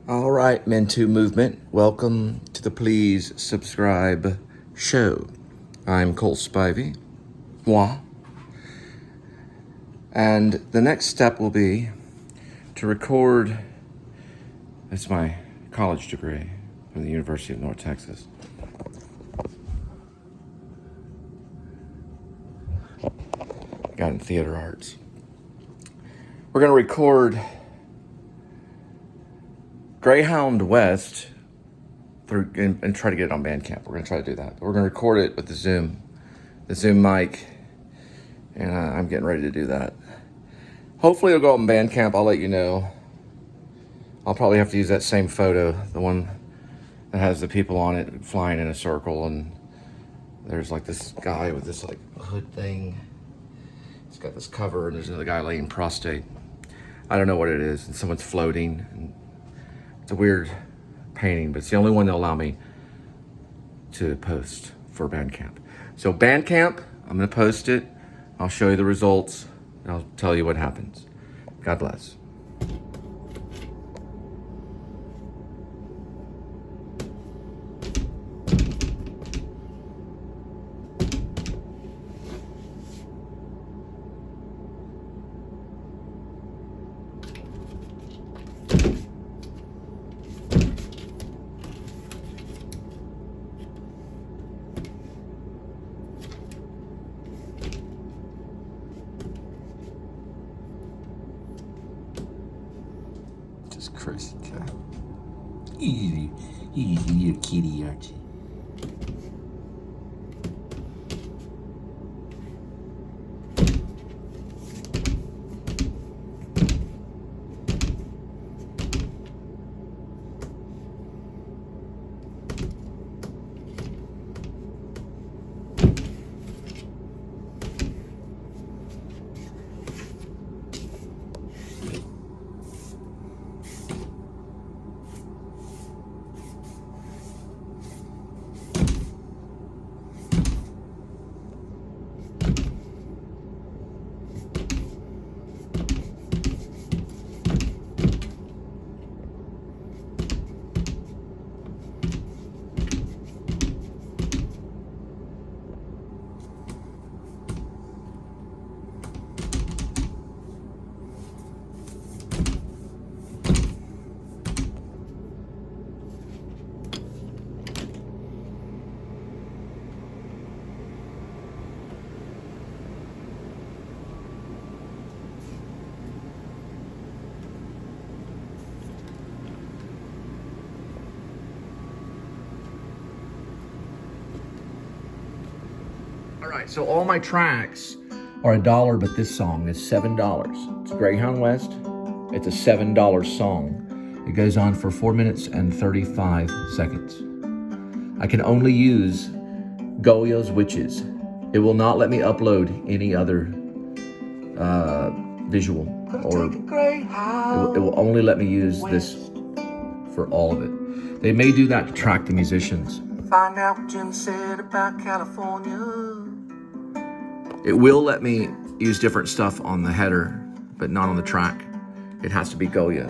All right, Men2 Movement, welcome to the Please Subscribe show. I'm Cole Spivey, moi. And the next step will be to record, it's my college degree from the University of North Texas. Got in theater arts. We're gonna record Greyhound West through and try to get it on Bandcamp. We're gonna try to do that. We're gonna record it with the Zoom mic, and I'm getting ready to do that. Hopefully it'll go on Bandcamp. I'll let you know. I'll probably have to use that same photo, the one that has the people on it flying in a circle, and there's like this guy with this like hood thing. He's got this cover, and there's another guy laying prostrate. I don't know what it is, and someone's floating. And it's a weird painting, but it's the only one they'll allow me to post for Bandcamp. So Bandcamp, I'm gonna post it. I'll show you the results, and I'll tell you what happens. God bless. Just crazy cat. Easy little kitty, aren't you? All right, so all my tracks are $1, but this song is $7. It's Greyhound West. It's a $7 song. It goes on for 4 minutes and 35 seconds. I can only use Goyo's Witches. It will not let me upload any other visual, or it will only let me use this for all of it. They may do that to track the musicians. Find out what Jim said about California. It will let me use different stuff on the header, but not on the track. It has to be Goya.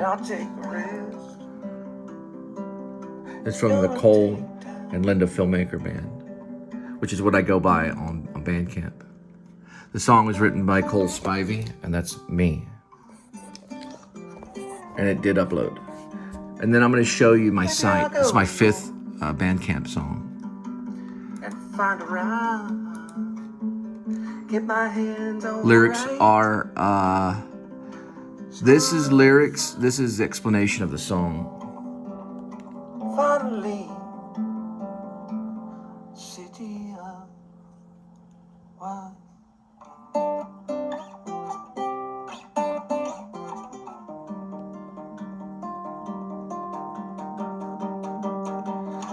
It's from the Cole and Linda Filmmaker Band, which is what I go by on Bandcamp. The song was written by Cole Spivey, and that's me. And it did upload. And then I'm going to show you my site. It's my 5th Bandcamp song. Find around. Get my hands on lyrics are this is lyrics, this is the explanation of the song. Finally, city of one.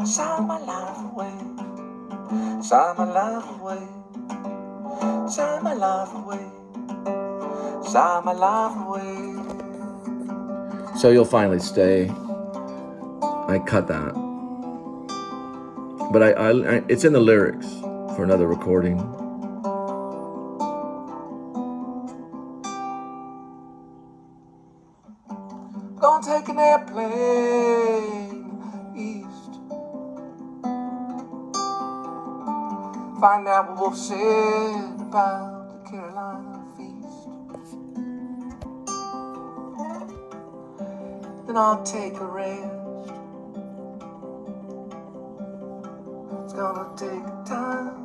Sign my life away. Sign my life away. Sign my life away. Sign my life away. So you'll finally stay. I cut that. But I it's in the lyrics for another recording. Gonna take an airplane east. Find out what Wolf said about the Carolina feast. Then I'll take a rest. It's gonna take time.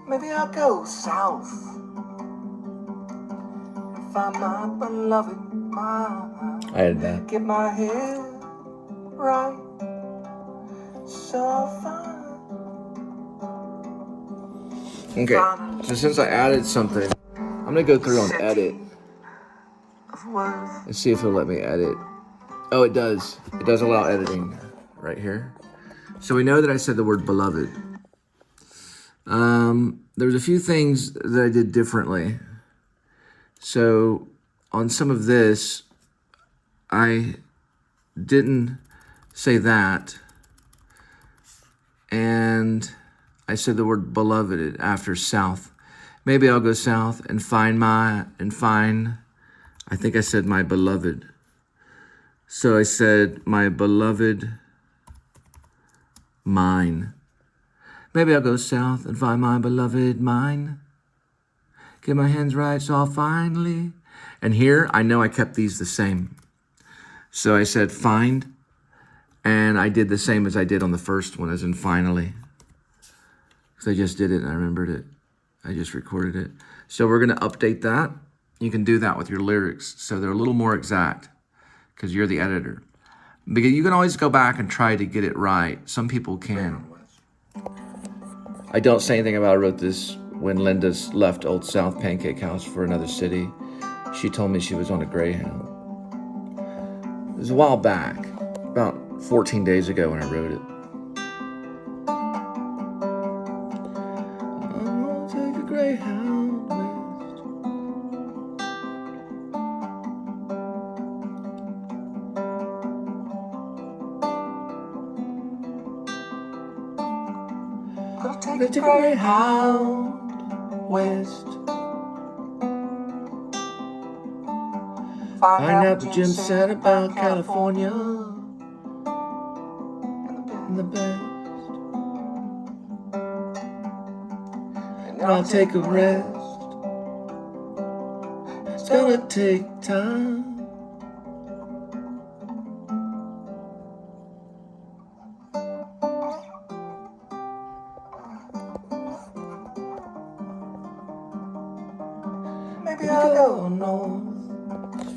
Maybe I'll go south and find my beloved mind. I had that. Get my head right, so fine. Okay, so since I added something, I'm gonna go through on edit and see if it'll let me edit. Oh, it does. It does allow editing right here. So we know that I said the word beloved. There's a few things that I did differently. So on some of this, I didn't say that. And I said the word beloved after south. Maybe I'll go south and find I think I said my beloved. So I said my beloved mine. Maybe I'll go south and find my beloved mine. Get my hands right, so I'll finally. And here, I know I kept these the same. So I said find, and I did the same as I did on the first one, as in finally. Because I just did it and I remembered it. I just recorded it. So we're gonna update that. You can do that with your lyrics, so they're a little more exact, because you're the editor. Because you can always go back and try to get it right. Some people can. I don't say anything about I wrote this when Linda's left Old South Pancake House for another city. She told me she was on a Greyhound. It was a while back, about 14 days ago when I wrote it. I'm gonna take a Greyhound west. Gonna take a Greyhound west. Find out what Jim said about California and the best. And I'll take a rest. It's gonna take time. Maybe I'll go north.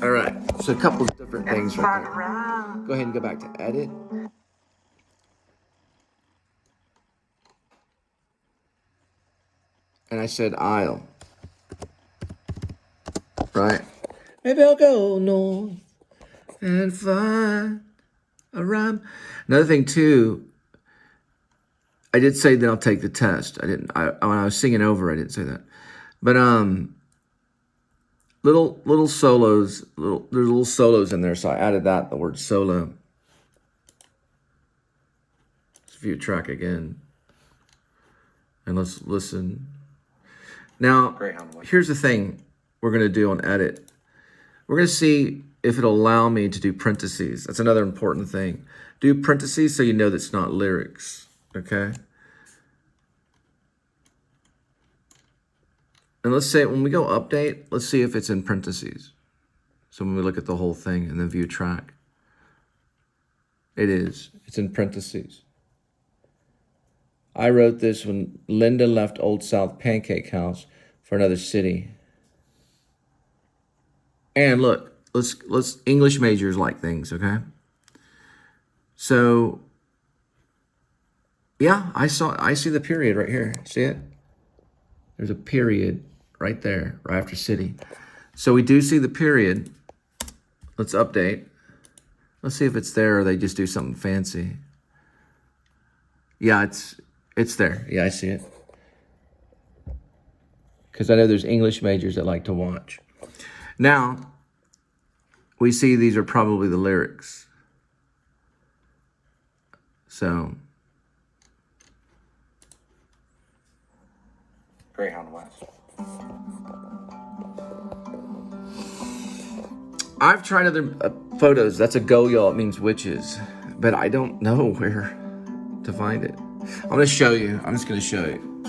All right, so a couple of different things right there. Go ahead and go back to edit. And I said aisle, right? Maybe I'll go north and find a rhyme. Another thing too, I did say that I'll take the test. When I was singing over, I didn't say that. But little solos, there's little solos in there, so I added that, the word solo. Let's view track again. And let's listen. Now, here's the thing we're gonna do on edit. We're gonna see if it'll allow me to do parentheses. That's another important thing. Do parentheses so you know that's not lyrics, okay? And let's say when we go update, let's see if it's in parentheses. So when we look at the whole thing and then view track, it is. It's in parentheses. I wrote this when Linda left Old South Pancake House for another city. And look, let's English majors like things, okay? So yeah, I see the period right here. See it? There's a period right there, right after city. So we do see the period. Let's update. Let's see if it's there or they just do something fancy. Yeah, it's there. Yeah, I see it. Because I know there's English majors that like to watch. Now, we see these are probably the lyrics. So Greyhound West. I've tried other photos. That's a Goya. It means witches, but I don't know where to find it. I'm gonna show you. I'm just gonna show you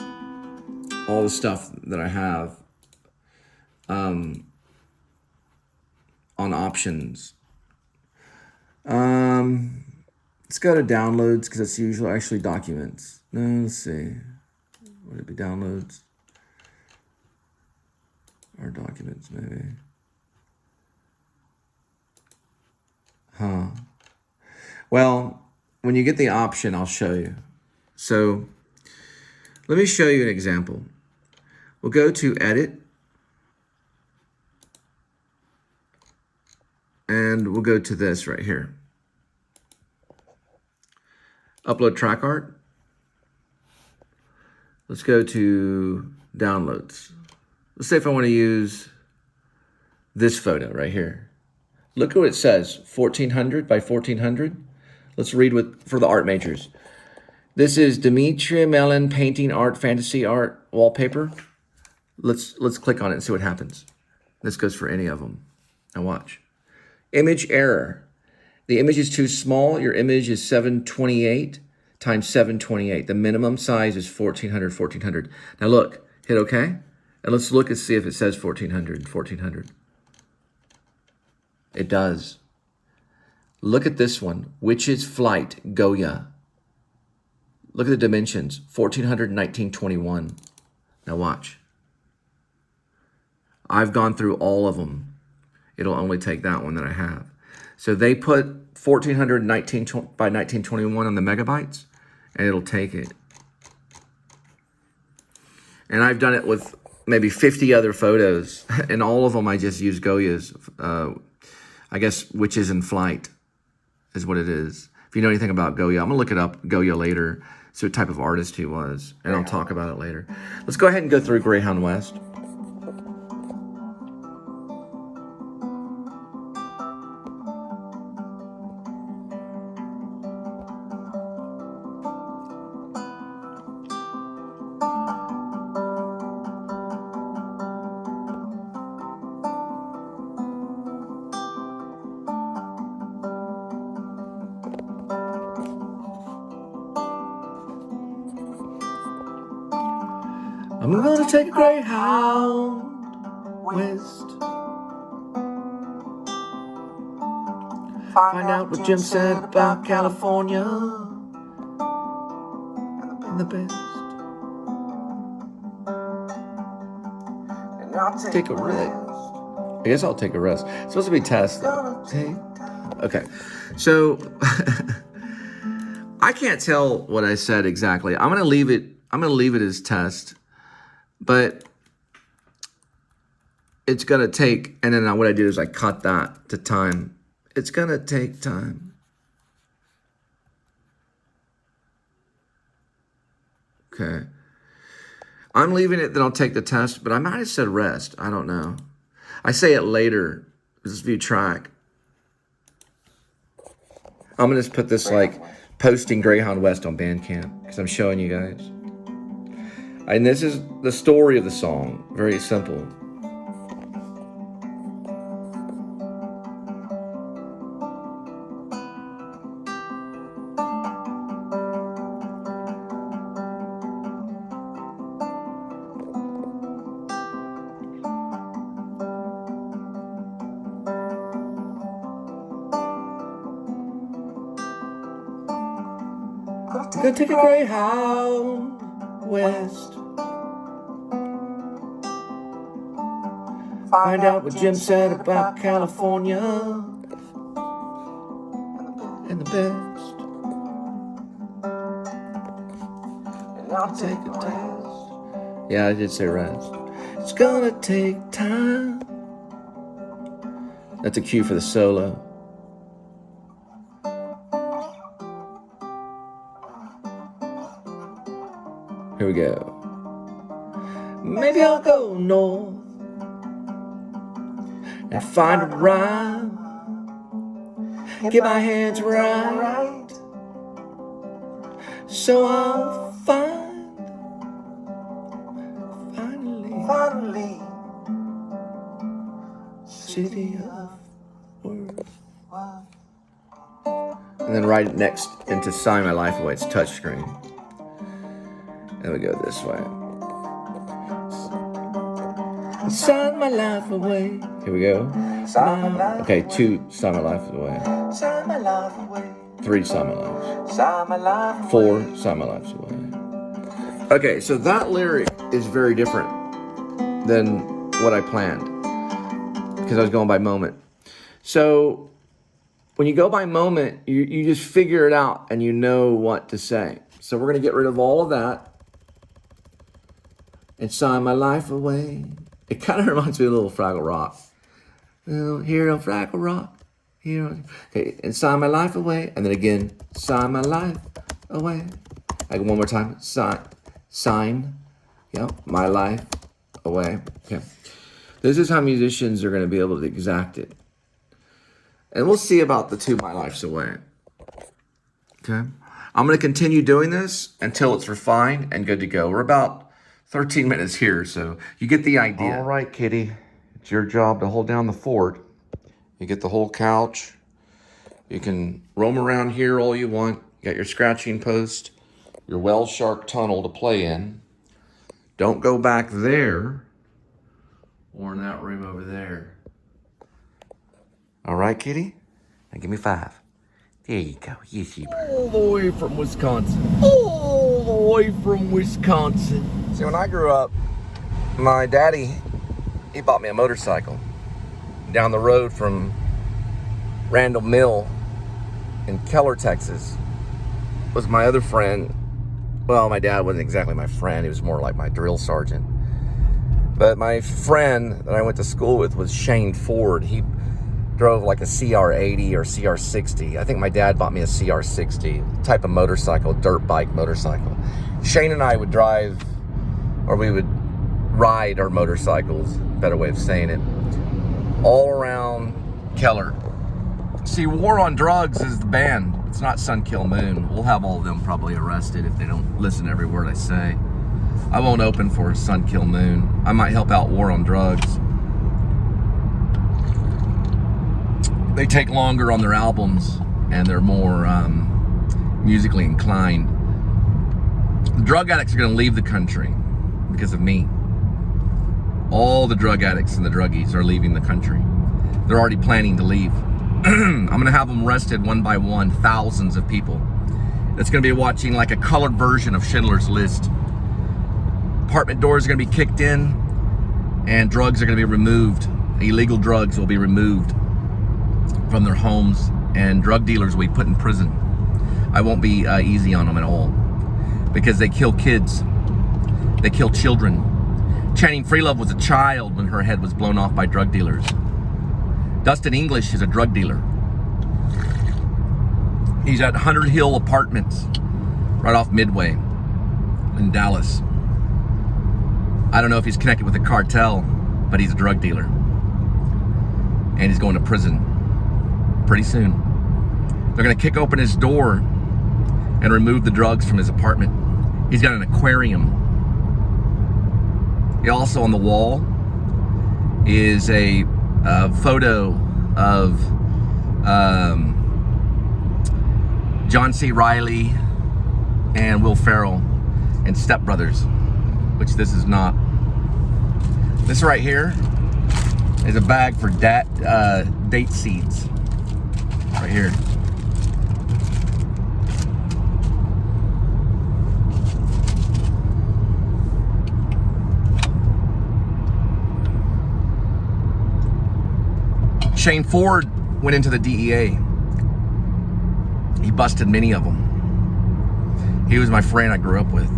all the stuff that I have on options. Let's go to downloads because that's usually actually documents. No, let's see. Would it be downloads or documents maybe? Huh. Well, when you get the option, I'll show you. So let me show you an example. We'll go to edit. And we'll go to this right here. Upload track art. Let's go to downloads. Let's say if I want to use this photo right here. Look at what it says, 1400 by 1400. Let's read for the art majors. This is Dimitri Mellon painting art, fantasy art, wallpaper. Let's click on it and see what happens. This goes for any of them. Now watch. Image error. The image is too small. Your image is 728 times 728. The minimum size is 1400, 1400. Now look, hit OK. And let's look and see if it says 1400, 1400. It does. Look at this one. Witch's Flight, Goya. Look at the dimensions, 1400, 1921. Now watch. I've gone through all of them. It'll only take that one that I have. So they put 1400 by 1921 on the megabytes, and it'll take it. And I've done it with maybe 50 other photos, and all of them I just use Goya's. I guess Witches in Flight is what it is. If you know anything about Goya, I'm gonna look it up, Goya, later, see what type of artist he was, and I'll talk about it later. Let's go ahead and go through Greyhound West. I'm gonna take a Greyhound West. Find out what Jim said about California and the best. And I'll take a rest. I guess I'll take a rest. It's supposed to be test. Okay, so I can't tell what I said exactly. I'm gonna leave it as test. But it's gonna take, and then what I do is I cut that to time. It's gonna take time. Okay. I'm leaving it, then I'll take the test, but I might have said rest. I don't know. I say it later. Just view track. I'm gonna just put this like posting Greyhound West on Bandcamp because I'm showing you guys. And this is the story of the song. Very simple. I'm gonna take a Greyhound West. Find out what Jim said about California and the best. And I'll take a test. Yeah, I did say rest. It's gonna take time. That's a cue for the solo. Here we go. Maybe I'll go north and find a rhyme. Get my hands right So I'll finally, city of worth. And then right next into Sign My Life Away, it's touchscreen. And we go this way. Sign my life away. Here we go. Okay, 2 Sign My Life Away. Sign my life away. 3 Sign My Lives. Sign my life 4 Sign My Lives Away. Okay, so that lyric is very different than what I planned because I was going by moment. So when you go by moment, you just figure it out and you know what to say. So we're going to get rid of all of that and sign my life away. It kind of reminds me of a little Fraggle Rock. Here on Fraggle Rock. Okay, and sign my life away. And then again, sign my life away. I go one more time. Sign, my life away. Okay. This is how musicians are going to be able to exact it. And we'll see about the 2 My Life's Away. Okay. I'm going to continue doing this until it's refined and good to go. We're about 13 minutes here, so you get the idea. All right, kitty. It's your job to hold down the fort. You get the whole couch. You can roam around here all you want. You got your scratching post, your whale shark tunnel to play in. Don't go back there or in that room over there. All right, kitty? Now give me 5. There you go. Yes, you bird. All the way from Wisconsin. All the way from Wisconsin. See, when I grew up, my daddy, he bought me a motorcycle down the road from Randall Mill in Keller, Texas. Was my other friend. Well, my dad wasn't exactly my friend. He was more like my drill sergeant. But my friend that I went to school with was Shane Ford. He drove like a CR80 or CR60. I think my dad bought me a CR60 type of motorcycle, dirt bike motorcycle. Shane and I would drive, or we would ride our motorcycles, better way of saying it, all around Keller. See, War on Drugs is the band. It's not Sun Kill Moon. We'll have all of them probably arrested if they don't listen to every word I say. I won't open for Sun Kill Moon. I might help out War on Drugs. They take longer on their albums and they're more musically inclined. The drug addicts are going to leave the country because of me. All the drug addicts and the druggies are leaving the country. They're already planning to leave. I'm going to have them arrested one by one, thousands of people. It's going to be watching like a colored version of Schindler's List. Apartment doors are going to be kicked in and drugs are going to be removed. Illegal drugs will be removed from their homes and drug dealers will be put in prison. I won't be easy on them at all because they kill kids. They kill children. Channing Freelove was a child when her head was blown off by drug dealers. Dustin English is a drug dealer. He's at 100 Hill Apartments right off Midway in Dallas. I don't know if he's connected with the cartel, but he's a drug dealer. And he's going to prison pretty soon. They're going to kick open his door and remove the drugs from his apartment. He's got an aquarium. He also on the wall is a photo of John C. Reilly and Will Ferrell and Step Brothers, which this is not. This right here is a bag for date seeds. Right here. Shane Ford went into the DEA. He busted many of them. He was my friend I grew up with.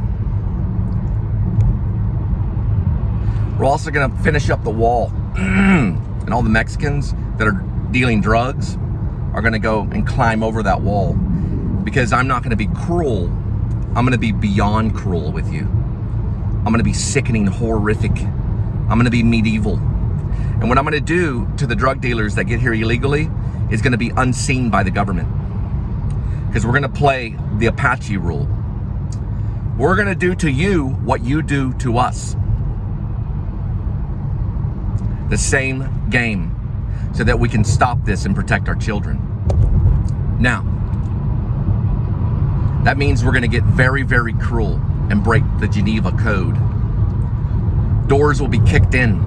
We're also gonna finish up the wall. And all the Mexicans that are dealing drugs are gonna go and climb over that wall because I'm not gonna be cruel. I'm gonna be beyond cruel with you. I'm gonna be sickening, horrific. I'm gonna be medieval. And what I'm gonna do to the drug dealers that get here illegally is gonna be unseen by the government. Because we're gonna play the Apache rule. We're gonna do to you what you do to us. The same game, so that we can stop this and protect our children. Now, that means we're gonna get very, very cruel and break the Geneva Code. Doors will be kicked in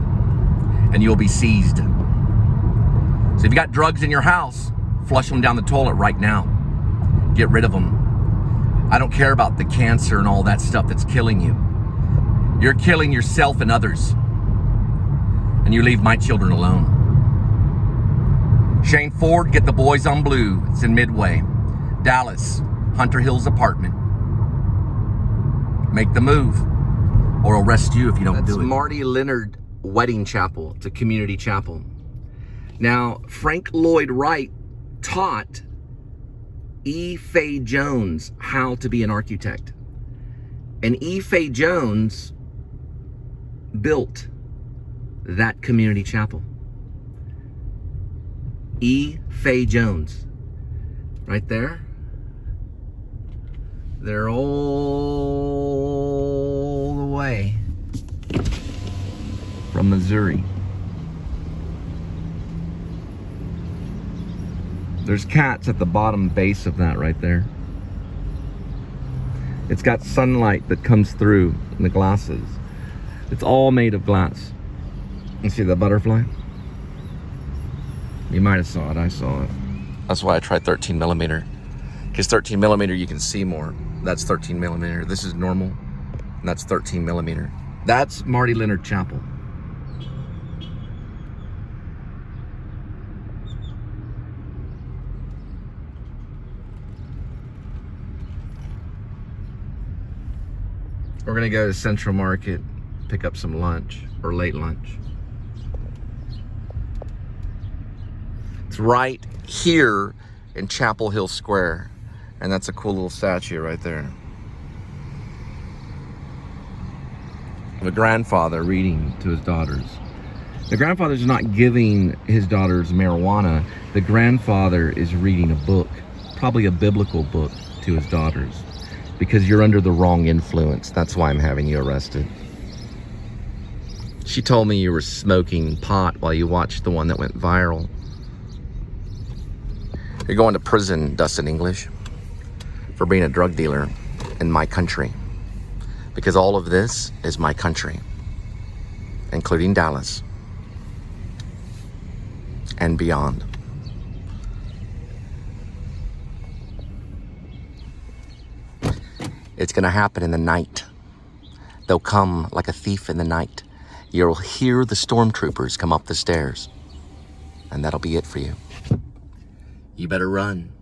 and you'll be seized. So if you got drugs in your house, flush them down the toilet right now. Get rid of them. I don't care about the cancer and all that stuff that's killing you. You're killing yourself and others. And you leave my children alone. Shane Ford, get the boys on blue. It's in Midway. Dallas, Hunter Hills apartment. Make the move, or I'll arrest you if you don't do it. That's Marty Leonard Wedding Chapel. It's a community chapel. Now, Frank Lloyd Wright taught E. Fay Jones how to be an architect. And E. Fay Jones built that community chapel. E. Fay Jones. Right there. They're all the way from Missouri. There's cats at the bottom base of that right there. It's got sunlight that comes through in the glasses. It's all made of glass. You see the butterfly? You might have saw it, I saw it. That's why I tried 13 millimeter. Because 13 millimeter you can see more. That's 13 millimeter. This is normal, and that's 13 millimeter. That's Marty Leonard Chapel. We're gonna go to Central Market, pick up some lunch, or late lunch. It's right here in Chapel Hill Square. And that's a cool little statue right there. The grandfather reading to his daughters. The grandfather's not giving his daughters marijuana. The grandfather is reading a book, probably a biblical book, to his daughters. Because you're under the wrong influence. That's why I'm having you arrested. She told me you were smoking pot while you watched the one that went viral. You're going to prison, Dustin English, for being a drug dealer in my country. Because all of this is my country, including Dallas and beyond. It's gonna happen in the night. They'll come like a thief in the night. You'll hear the stormtroopers come up the stairs, and that'll be it for you. You better run.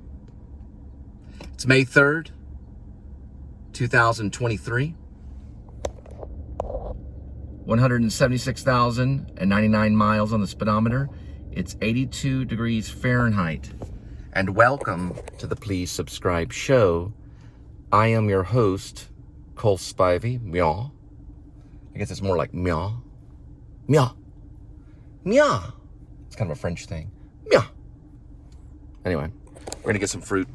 It's May 3rd, 2023. 176,099 miles on the speedometer. It's 82 degrees Fahrenheit. And welcome to the Please Subscribe show. I am your host, Cole Spivey. Meow. I guess it's more like meow. Meow. Meow. It's kind of a French thing. Meow. Anyway, we're gonna get some fruit.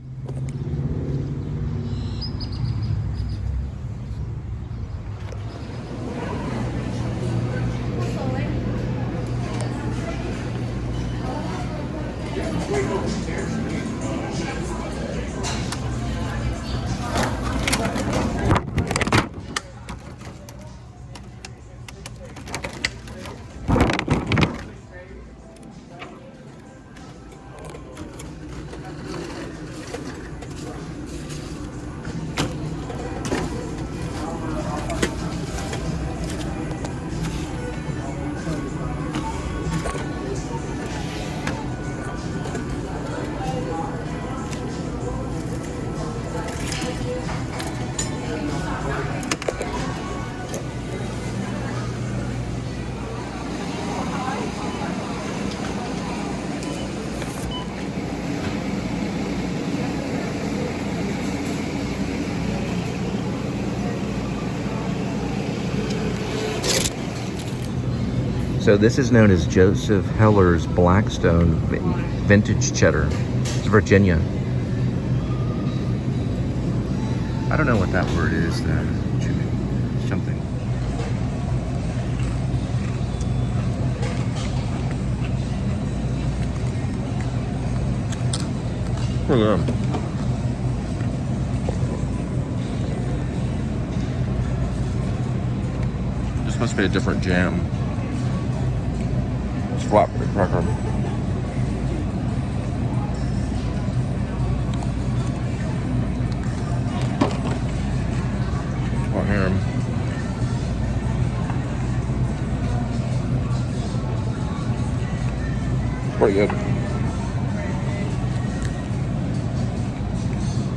So this is known as Joseph Heller's Blackstone Vintage Cheddar. It's Virginia. I don't know what that word is. Something. Pretty good. This must be a different jam. It's flat cracker. Oh, here. Pretty good.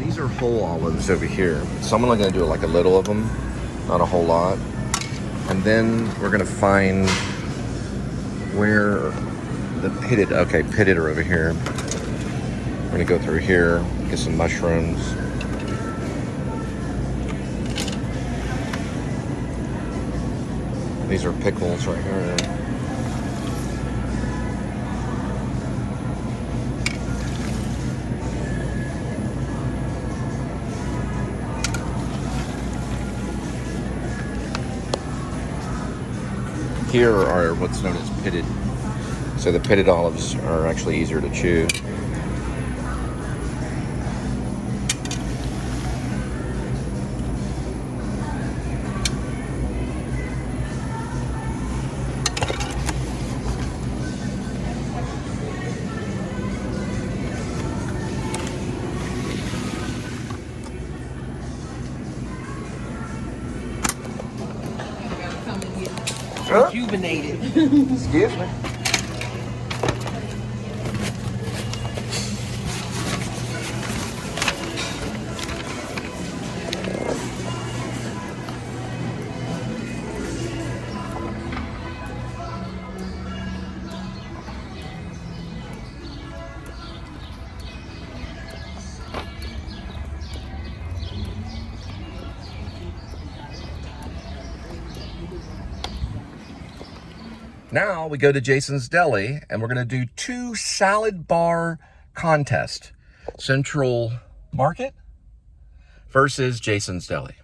These are whole olives over here. So I'm only going to do like a little of them, not a whole lot. And then we're going to find where the pitted are over here. We're going to go through here, get some mushrooms. These are pickles right here. Here are what's known as pitted. So the pitted olives are actually easier to chew. Rejuvenated. Excuse me. Now we go to Jason's Deli and we're going to do 2 salad bar contests. Central Market versus Jason's Deli.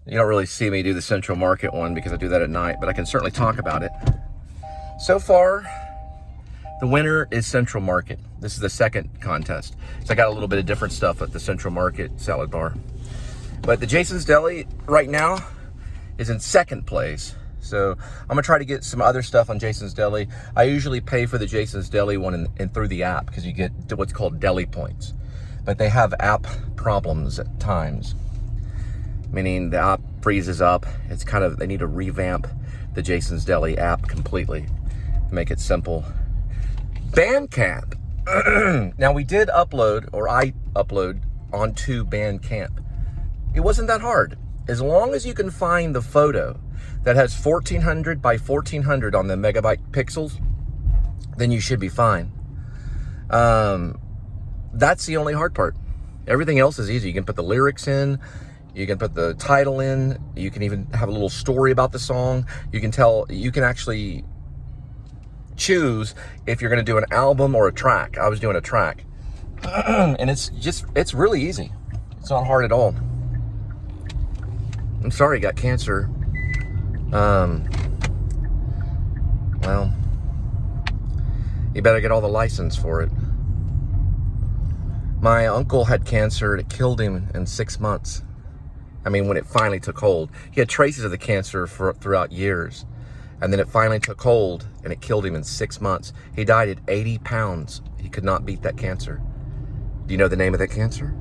You don't really see me do the Central Market one because I do that at night, but I can certainly talk about it. So far, the winner is Central Market. This is the second contest. So I got a little bit of different stuff at the Central Market salad bar. But the Jason's Deli right now is in second place. So I'm gonna try to get some other stuff on Jason's Deli. I usually pay for the Jason's Deli one and through the app because you get what's called deli points. But they have app problems at times, meaning the app freezes up. It's kind of, they need to revamp the Jason's Deli app completely, make it simple. Bandcamp. Now we did upload, or I upload onto Bandcamp. It wasn't that hard. As long as you can find the photo that has 1400 by 1400 on the megabyte pixels, then you should be fine. That's the only hard part. Everything else is easy. You can put the lyrics in, you can put the title in, you can even have a little story about the song. You can actually choose if you're gonna do an album or a track. I was doing a track. And it's really easy. It's not hard at all. I'm sorry you got cancer. Well, you better get all the license for it. My uncle had cancer. It killed him in 6 months. I mean, when it finally took hold. He had traces of the cancer throughout years. And then it finally took hold and it killed him in 6 months. He died at 80 pounds. He could not beat that cancer. Do you know the name of that cancer?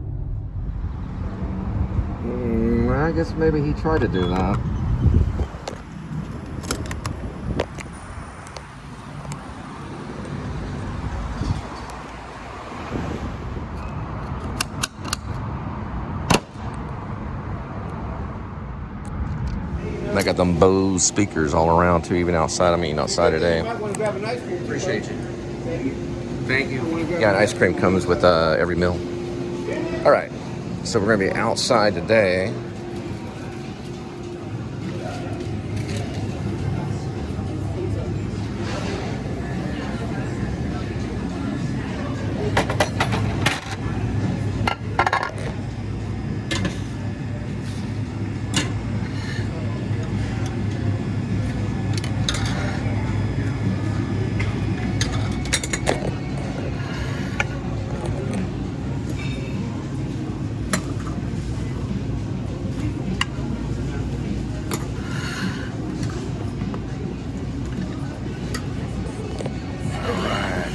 I guess maybe he tried to do that. I got them Bose speakers all around too, even outside. I'm eating outside today. Appreciate you. Thank you. Yeah, ice cream comes with every meal. All right, so we're gonna be outside today.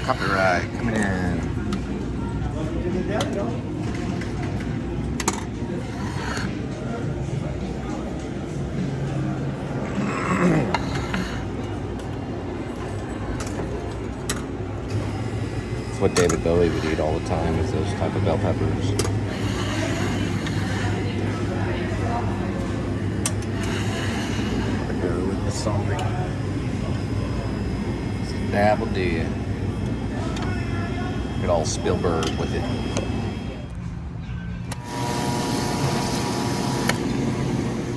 Copyright coming in. It's what David Bowie would eat all the time, is those type of bell peppers. Go with the salt. Dab will do. Get all Spielberg with it.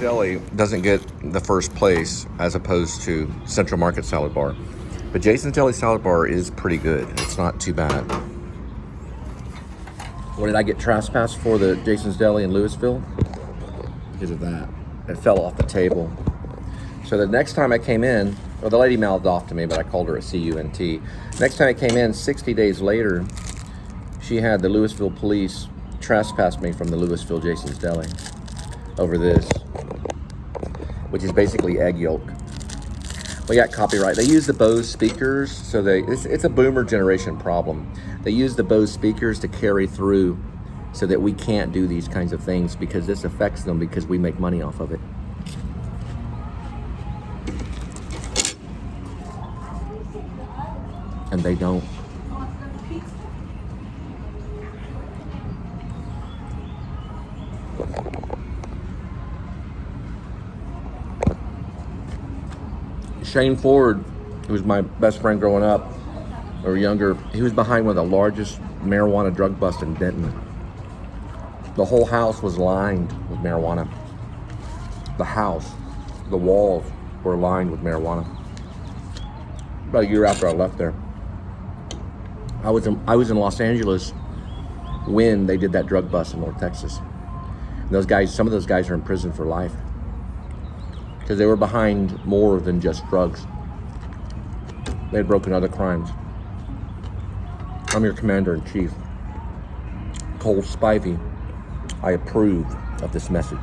Deli doesn't get the first place as opposed to Central Market Salad Bar. But Jason's Deli Salad Bar is pretty good. It's not too bad. What did I get trespassed for the Jason's Deli in Louisville? Because of that. It fell off the table. So the next time I came in, well, the lady mouthed off to me, but I called her a C-U-N-T. Next time I came in, 60 days later, she had the Louisville police trespass me from the Louisville Jason's Deli over this, which is basically egg yolk. We got copyright. They use the Bose speakers, so it's a boomer generation problem. They use the Bose speakers to carry through so that we can't do these kinds of things because this affects them because we make money off of it. And they don't. Shane Ford, who was my best friend growing up, or younger, he was behind one of the largest marijuana drug busts in Denton. The whole house was lined with marijuana. The house, the walls were lined with marijuana. About a year after I left there. I was in Los Angeles when they did that drug bust in North Texas. And those guys, some of those guys are in prison for life because they were behind more than just drugs. They had broken other crimes. I'm your Commander-in-Chief, Cole Spivey. I approve of this message.